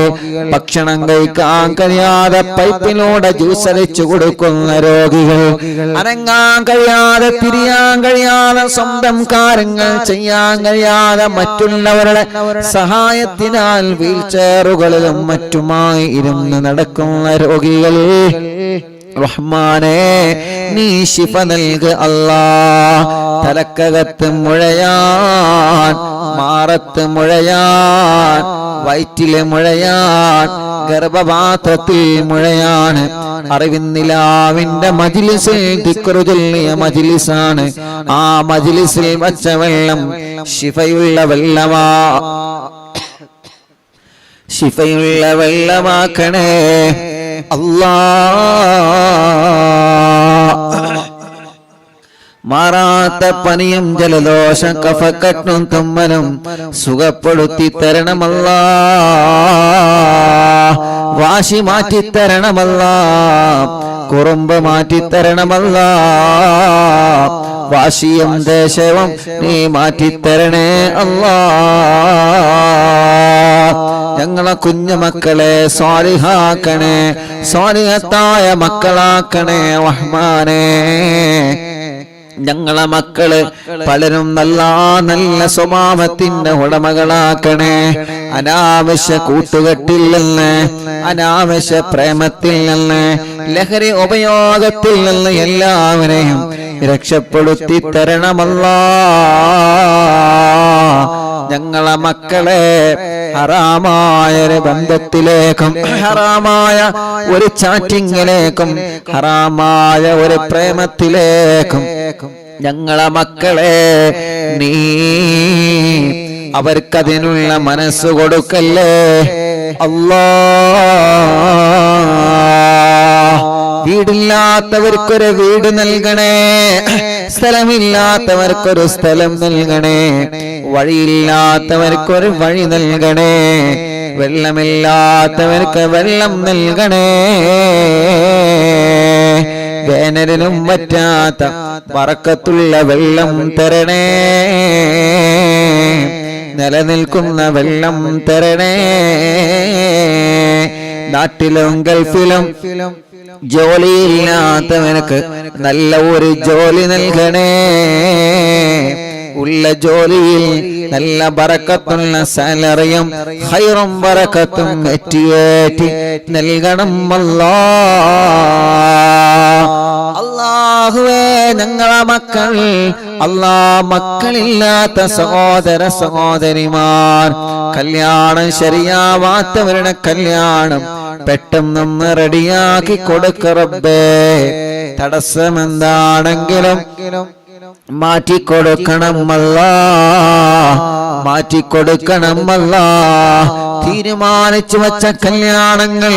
ഭക്ഷണം കഴിക്കാൻ കഴിയാതെ പൈപ്പിലൂടെ ജ്യൂസ് അടിച്ചു കൊടുക്കുന്ന കിടക്കുന്ന രോഗികൾ, അനങ്ങാൻ കഴിയാതെ തിരിയാൻ കഴിയാതെ സ്വന്തം കാര്യങ്ങൾ ചെയ്യാൻ കഴിയാതെ മറ്റുള്ളവരുടെ സഹായത്തിനാൽ വീൽചെയറുകളിലും മറ്റുമായി ഇരുന്ന് നടക്കുന്ന രോഗികൾ, റഹ്മാനേ നീ ശിഫ നൽക് അല്ലാഹ്. തലക്കകത്ത് മുഴയാൻ, മാറത്ത് മുഴയാൻ, വയറ്റിലെ മുഴയാൻ, ഗർഭപാത്രത്തിൽ മുഴയാണ്. അറിവിന്നിലാവിന്റെ മജ്ലിസിൽ ദിക്റ് ചൊല്ലിയ മജ്ലിസാണ്. ആ മജ്ലിസിൽ വച്ച വെള്ളം ശിഫയുള്ള വെള്ളമാ, ശിഫയുള്ള വെള്ളമാക്കണേ അല്ലാഹ്. മാറാത്ത പനിയും ജലദോഷം കഫക്കെട്ടും തുമ്മലും സുഖപ്പെടുത്തി തരണമല്ലാഹ്. വാശി മാറ്റിത്തരണമല്ലാഹ്. കുറുമ്പ് മാറ്റിത്തരണമല്ലാഹ്. വാശിയും ദേശവും നീ മാറ്റിത്തരണേ അല്ലാഹ്. ഞങ്ങളെ കുഞ്ഞുമക്കളെ സ്വാലിഹാക്കണേ, സ്വാലിഹത്തായ മക്കളാക്കണേ റഹ്മാനേ. ഞങ്ങളെ മക്കള് പലരും നല്ല നല്ല സ്വഭാവത്തിന്റെ ഉടമകളാക്കണേ. അനാവശ്യ കൂട്ടുകെട്ടിൽ നിന്ന്, അനാവശ്യ പ്രേമത്തിൽ നിന്ന്, ലഹരി ഉപയോഗത്തിൽ നിന്ന് എല്ലാവരെയും രക്ഷപ്പെടുത്തി തരണമല്ലാഹ്. ഞങ്ങളെ മക്കളെ ഹറാമായ ഒരു ബന്ധത്തിലേക്കും, ഹറാമായ ഒരു ചാറ്റിങ്ങിലേക്കും, ഹറാമായ ഒരു പ്രേമത്തിലേക്കും ഞങ്ങളെ മക്കളെ നീ അവർക്കതിനുള്ള മനസ്സ് കൊടുക്കല്ലേ അല്ലാഹ്. വീടില്ലാത്തവർക്കൊരു വീട് നൽകണേ, സ്ഥലമില്ലാത്തവർക്കൊരു സ്ഥലം നൽകണേ, വഴിയില്ലാത്തവർക്കൊരു വഴി നൽകണേ, വെള്ളമില്ലാത്തവർക്ക് വെള്ളം നൽകണേ. വേനലിനും പറ്റാത്ത ബറക്കത്തുള്ള വെള്ളം തരണേ, നിലനിൽക്കുന്ന വെള്ളം തരണേ. നാട്ടിലും ഗൾഫിലും ജോലിയില്ലാത്തവനക്ക് നല്ല ഒരു ജോലി നൽകണേ. ഉള്ള ജോലിയിൽ നല്ല ബറക്കത്തുള്ള സാലറിയും ഖൈറും ബറക്കത്തും ഏറ്റി നൽകണം അല്ലാഹ്. അല്ലാഹുവേ ഞങ്ങളെ മക്കൾ, മക്കളില്ലാത്ത സഹോദര സഹോദരിമാർ, കല്യാണം ശരിയാവാത്തവരുടെ കല്യാണം പെട്ടെന്ന് റെഡിയാക്കി കൊടുക്ക റബ്ബേ. തടസ്സമെന്താണെങ്കിലും മാറ്റിക്കൊടുക്കണം അല്ലാഹ്, മാറ്റിക്കൊടുക്കണം അല്ലാഹ്. തീരുമാനിച്ചു വച്ച കല്യാണങ്ങൾ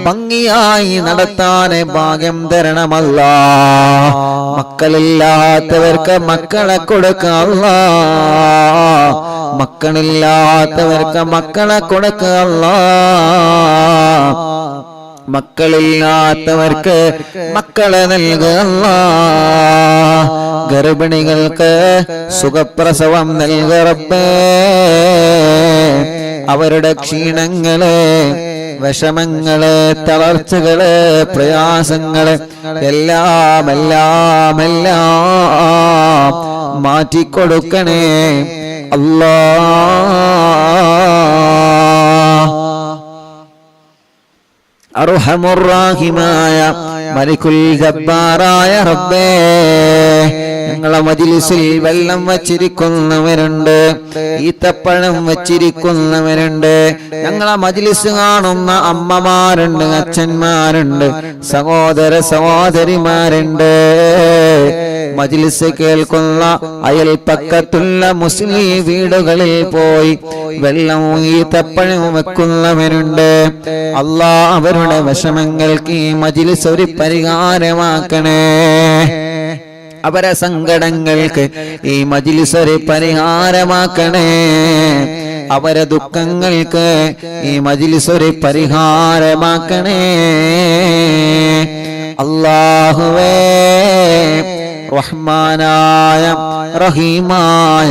ഭംഗിയായി നടത്താൻ ഭാഗ്യം തരണമല്ലാഹ്. മക്കളില്ലാത്തവർക്ക് മക്കളെ കൊടുക്ക അല്ലാഹ്, മക്കളില്ലാത്തവർക്ക് മക്കളെ കൊടുക്ക അല്ലാഹ്. മക്കളില്ലാത്തവർക്ക് മക്കളെ നൽകുക അല്ലാഹ്. ഗർഭിണികൾക്ക് സുഖപ്രസവം നൽകുക റബ്ബേ. അവരുടെ ക്ഷീണങ്ങള്, വിഷമങ്ങള്, തളർച്ചകള്, പ്രയാസങ്ങള് എല്ലാം എല്ലാം എല്ലാം മാറ്റിക്കൊടുക്കണേ അല്ലാഹ്. അർഹമുർറാഹിമായ മലിക്കുൽ ജബ്ബാറായ റബ്ബേ, ഞങ്ങളെ മജ്ലിസിൽ വെള്ളം വച്ചിരിക്കുന്നവരുണ്ട്, ഈത്തപ്പഴം വച്ചിരിക്കുന്നവരുണ്ട്, ഞങ്ങളെ മജ്ലിസ് കാണുന്ന അമ്മമാരുണ്ട്, അച്ഛന്മാരുണ്ട്, സഹോദര സഹോദരിമാരുണ്ട്, മജ്ലിസ് കേൾക്കുന്ന അയൽപ്പക്കത്തുള്ള മുസ്ലിം വീടുകളിൽ പോയി വെള്ളം ഈത്തപ്പഴം വെക്കുന്നവരുണ്ട്. അല്ലാഹ് അവരുടെ വിഷമങ്ങൾക്ക് ഈ മജ്ലിസ് ഒരു പരിഹാരമാക്കണേ. അവരെ സങ്കടങ്ങൾക്ക് ഈ മജ്ലിസ് ഒരു പരിഹാരമാക്കണേ. അവരെ ദുഃഖങ്ങൾക്ക് ഈ മജ്ലിസ് ഒരു പരിഹാരമാക്കണേ. അല്ലാഹുവേ, റഹ്മാനായ റഹീമായ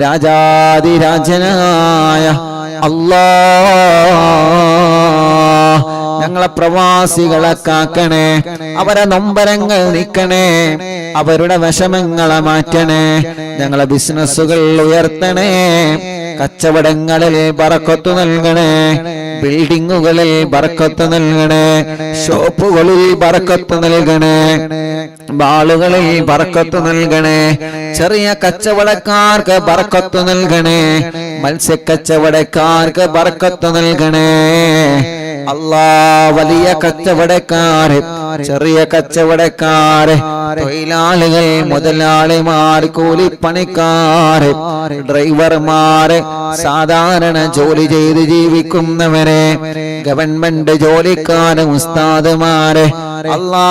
രാജാതിരാജനായ അല്ലാഹ്, ഞങ്ങളെ പ്രവാസികളെ കാക്കണേ, അവരെ നൊമ്പരങ്ങൾ നീക്കണേ, അവരുടെ വിഷമങ്ങളെ മാറ്റണേ, ഞങ്ങളെ ബിസിനസ്സുകൾ ഉയർത്തണേ, കച്ചവടങ്ങളിൽ ബറക്കത്ത് നൽകണേ, ബിൽഡിങ്ങുകളിൽ ബറക്കത്ത് നൽകണേ, ഷോപ്പുകളിൽ ബറക്കത്ത് നൽകണേ, ബാളുകളിൽ ബറക്കത്ത് നൽകണേ, ചെറിയ കച്ചവടക്കാർക്ക് ബറക്കത്ത് നൽകണേ, മത്സ്യക്കച്ചവടക്കാർക്ക് ബറക്കത്ത് നൽകണേ. അല്ലാ, വലിയ കച്ചവടക്കാര്, ചെറിയ കച്ചവടക്കാര്, തൊഴിലാളികൾ, മുതലാളിമാർ, കൂലിപ്പണിക്കാര്, ഡ്രൈവർമാര്, സാധാരണ ജോലി ചെയ്ത് ജീവിക്കുന്നവരെ, ഗവൺമെന്റ് ജോലിക്കാര്, ഉസ്താദുമാര്, അല്ലാ,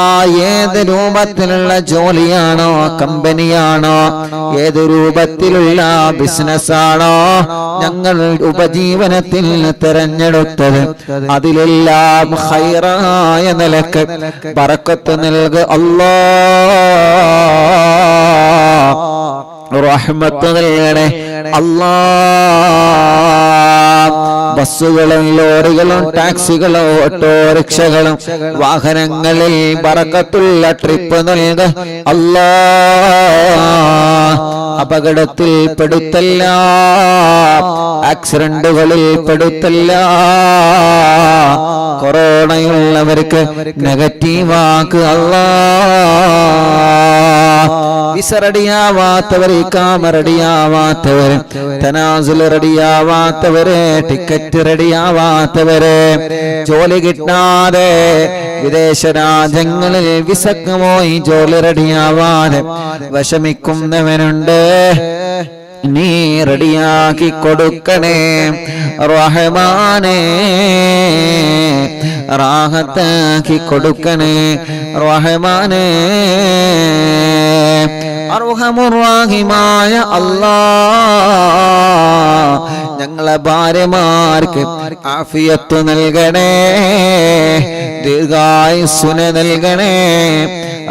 ഏത് രൂപത്തിലുള്ള ജോലിയാണോ, കമ്പനിയാണോ, ഏത് രൂപത്തിലുള്ള ബിസിനസ്സാണോ ഞങ്ങൾ ഉപജീവനത്തിൽ തിരഞ്ഞെടുത്തത്, അതിലെല്ലാം ഖൈറായ നിലക്ക് ബറക്കത്ത് നൽക അല്ലാ, റഹ്മത്ത് നൽകണേ അല്ലാ. ബസ്സുകളും ലോറികളും ടാക്സികളും ഓട്ടോറിക്ഷകളും വാഹനങ്ങളിൽ ബറക്കത്തുള്ള ട്രിപ്പ് നൽക അല്ലാ. അപകടത്തിൽ പെടുത്തല്ല, ആക്സിഡന്റുകളിൽ പെടുത്തല്ല, കൊറോണയുള്ളവർക്ക് നെഗറ്റീവാക്ക് അല്ലാ. വിസ റെഡിയാവാത്തവര്, ഇഖാമ റെഡിയാവാത്തവര്, തനാസുൽ റെഡിയാവാത്തവര്, ടിക്കറ്റ് റെഡിയാവാത്തവര്, ജോലി കിട്ടാതെ വിദേശ രാജ്യങ്ങളിൽ വിസക്ക് പോയി ജോലി റെഡിയാവാതെ വിഷമിക്കുന്നവനുണ്ട്, നീ റെഡിയാക്കി കൊടുക്കണേ റഹ്മാനേ, റാഹത്താക്കി കൊടുക്കണേ റഹ്മാനേ. അർഹമുർറാഹിമായ അല്ലാഹ്, ഞങ്ങളെ ഭാര്യമാർക്ക് ആഫിയത്ത് നൽകണേ, ദീർഘായുസ്സുന നൽകണേ,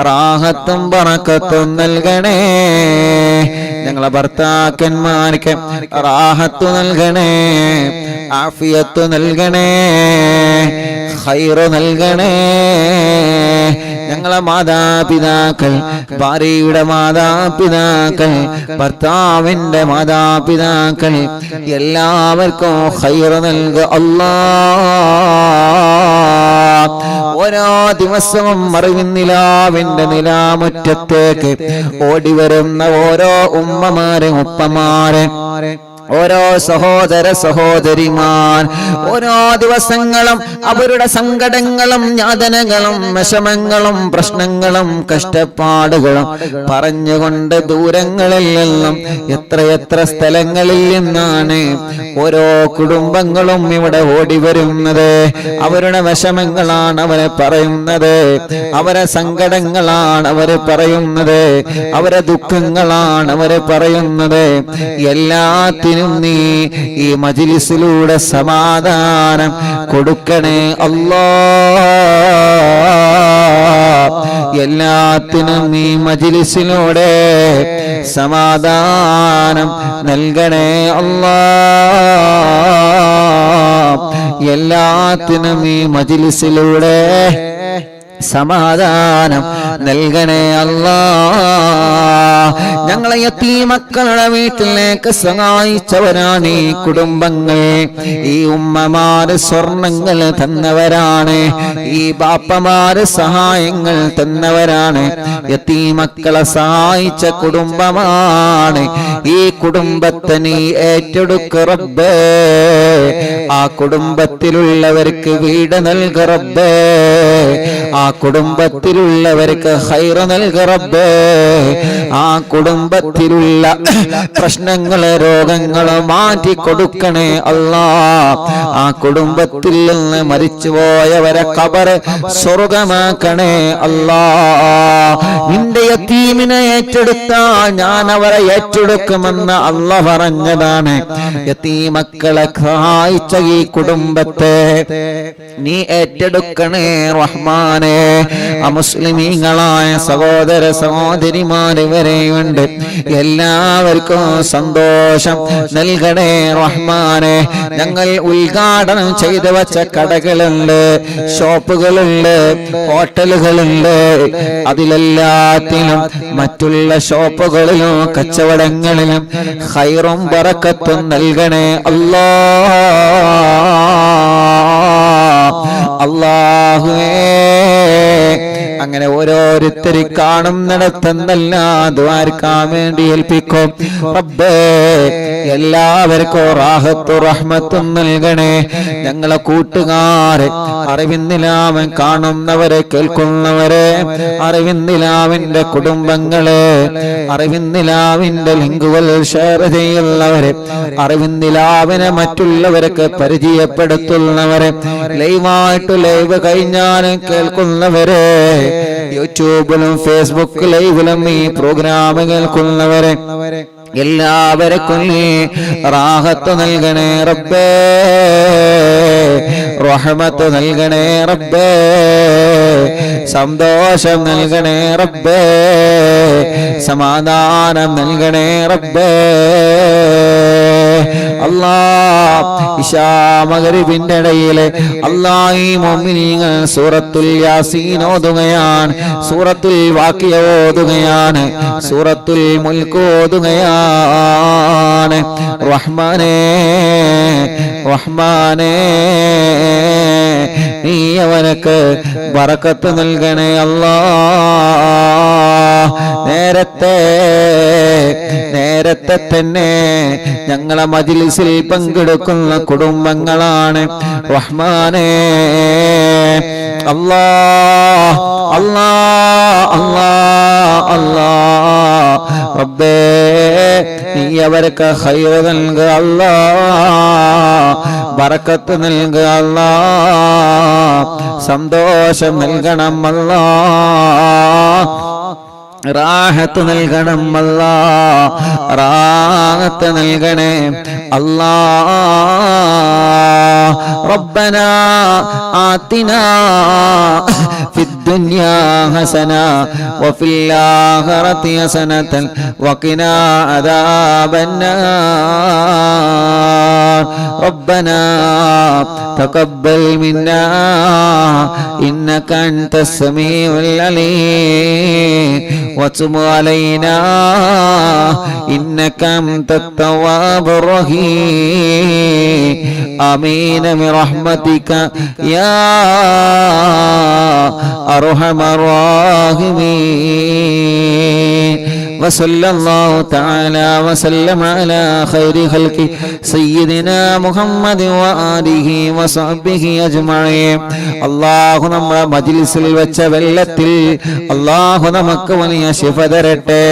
റാഹത്തും ബറക്കത്തും നൽകണേ. ഞങ്ങളെ ഭർത്താക്കന്മാർക്ക് റാഹത്ത് നൽകണേ, ആഫിയത്ത് നൽകണേ, ഖൈറ് നൽകണേ. ഞങ്ങളെ മാതാപിതാക്കൾ, ഭാര്യയുടെ മാതാപിതാക്കൾ, ഭർത്താവിന്റെ മാതാപിതാക്കൾ, എല്ലാവർക്കും ഖൈറ് നൽകുക അല്ലാഹ്. ഓരോ ദിവസവും അറിവിന്നിലാവിന്റെ നിലാമുറ്റത്തേക്ക് ഓടിവരുന്ന ഓരോ ഉമ്മമാരെ, ഉപ്പമാരെ, ഓരോ സഹോദര സഹോദരിമാർ, ഓരോ ദിവസങ്ങളും അവരുടെ സങ്കടങ്ങളും യാതനകളും വിഷമങ്ങളും പ്രശ്നങ്ങളും കഷ്ടപ്പാടുകളും പറഞ്ഞുകൊണ്ട് ദൂരങ്ങളിൽ നിന്നും എത്രയെത്ര സ്ഥലങ്ങളിൽ നിന്നാണ് ഓരോ കുടുംബങ്ങളും ഇവിടെ ഓടി വരുന്നത്. അവരുടെ വിഷമങ്ങളാണ് അവരെ പറയുന്നത്, അവരെ സങ്കടങ്ങളാണ് അവരെ പറയുന്നത്, അവരെ ദുഃഖങ്ങളാണ് അവരെ പറയുന്നത്. എല്ലാത്തിനും നീ ഈ മജ്‌ലിസിലൂടെ സമാധാനം കൊടുക്കണേ അല്ലാഹ്. എല്ലാത്തിനും നീ മജ്‌ലിസിലൂടെ സമാധാനം നൽകണേ അല്ലാഹ്. എല്ലാത്തിനും നീ മജ്‌ലിസിലൂടെ സമാധാനം നൽകണേ അല്ലാഹ്. ഞങ്ങളെ യതീമക്കളുടെ വീട്ടിലേക്ക് സഹായിച്ചവരാണ് ഈ കുടുംബങ്ങൾ. ഈ ഉമ്മമാര് സ്വർണങ്ങൾ തന്നവരാണ്, ഈ ബാപ്പമാര് സഹായങ്ങൾ തന്നവരാണ്. യതീമക്കളെ സഹായിച്ച കുടുംബമാണ്. ഈ കുടുംബത്തെ നീ ഏറ്റെടുക്ക റബ്ബേ. ആ കുടുംബത്തിലുള്ളവർക്ക് വീട് നൽക റബ്ബേ. ആ കുടുംബത്തിലുള്ളവർക്ക് ഖൈറ് നൽക റബ്ബേ. ആ കുടുംബത്തിലുള്ള പ്രശ്നങ്ങളെ, രോഗങ്ങളെ മാറ്റി കൊടുക്കണേ അല്ലാഹ്. ആ കുടുംബത്തിൽ നിന്ന് മരിച്ചുപോയവരെ ഖബർ സ്വർഗമാക്കണേ അല്ലാഹ്. നിന്റെ യതീമിനെ ഏറ്റെടുത്താൽ ഞാൻ അവരെ ഏറ്റെടുക്കുമെന്ന് അല്ലാഹ് പറഞ്ഞതാണ്. യതീമക്കളെ സഹായിച്ച ഈ കുടുംബത്തെ നീ ഏറ്റെടുക്കണേ റഹ്മാനേ. അമുസ്ലിമീങ്ങളായ സഹോദര സഹോദരിമാര് വരെയുണ്ട്. എല്ലാവർക്കും സന്തോഷം നൽകണേ റഹ്മാനെ. ഞങ്ങൾ ഉദ്ഘാടനം ചെയ്തു വച്ച കടകളുണ്ട്, ഷോപ്പുകളുണ്ട്, ഹോട്ടലുകളുണ്ട്. അതിലെല്ലാത്തിലും മറ്റുള്ള ഷോപ്പുകളിലും കച്ചവടങ്ങളിലും ഖൈറും ബറക്കത്തും നൽകണേ അല്ലാഹുവേ. അങ്ങനെ ഓരോരുത്തരും കാണുന്നിടത്തെന്നെല്ലാം ദ്വാരക്കാൻ വേണ്ടി ഏൽപ്പിക്കും റബ്ബേ. എല്ലാവർക്കും റാഹത്തും റഹ്മത്തും നൽകണേ. ഞങ്ങളെ കൂട്ടുകാരെ, അറിവിന്ദിലാവൻ കാണുന്നവരെ, കേൾക്കുന്നവരെ, അറിവിന്ദിലാവിന്റെ കുടുംബങ്ങളെ, അറിവിന്ദിലാവിന്റെ ലിങ്കുകൾ ഷെയർ ചെയ്യുന്നവരെ, അറിവിന്ദിലാവിനെ മറ്റുള്ളവർക്ക് പരിചയപ്പെടുത്തുന്നവരെ, ലൈവായിട്ട് ലൈവ് കഴിഞ്ഞാലും കേൾക്കുന്നവരെ, യൂട്യൂബിലും ഫേസ്ബുക്ക് ലൈവിലും ഈ പ്രോഗ്രാം കേൾക്കുന്നവരെ, എല്ലാവർക്കും റാഹത്ത് നൽകണേ റബ്ബേ, റഹ്മത്ത് നൽകണേ റബ്ബേ, സന്തോഷം നൽകണേ റബ്ബേ, സമാധാനം നൽകണേ റബ്ബേ. അല്ലാഹ് ഇശാ മഗ്രിബിന്റെ ഇടയിലെ അല്ലാഹ് ഈ മുഅ്മിനീങ്ങൾ സൂറത്തുൽ യാസീൻ ഓതുകയാണ്, സൂറത്തുൽ വാഖിയ ഓതുകയാണ്, സൂറത്തുൽ മുൽക്ക് ഓതുകയാണ്. റഹ്മാനേ റഹ്മാനേ, നീ അവനക്ക് ബറക്കത്ത് നൽകണേ അല്ലാഹ്. നേരത്തെ തന്നെ ഞങ്ങളെ മജ്ലിസിൽ പങ്കെടുക്കുന്ന കുടുംബങ്ങളാണ് റഹ്മാനേ. അല്ലാഹ് അല്ലാഹ് അല്ലാഹ് അല്ലാഹ് റബ്ബേ, നീ അവർക്ക് ഖൈർ നൽകുക അല്ലാഹ്, ബറക്കത്ത് നൽകുക അല്ലാഹ്, സന്തോഷം നൽകണം അല്ലാഹ്, റാഹത്ത് നൽകണം അല്ലാഹ്, റാഹത്ത് നൽകണേ അല്ലാഹ്. റബ്ബനാ ആതിനാ ഫിദ്ദുനിയാ ഹസന വഫിൽ ആഖിറതി ഹസനതൻ വഖിനാ അദാബന്നാർ. റബ്ബനാ തഖബ്ബൽ മിന്നാ ഇന്നക അൻതസ് സമീഉൽ അലീം وتب علينا إنك أنت التواب الرحيم. آمين برحمتك يا أرحم الراحمين. وصلى الله تعالى وسلم على خير خلقه سيدنا محمد وآله وصحبه أجمعين. അല്ലാഹു നമ്മുടെ മജ്ലിസിൽ വെച്ച വെള്ളത്തിൽ അല്ലാഹു നമുക്ക് വലിയ ശിഫ തരട്ടെ.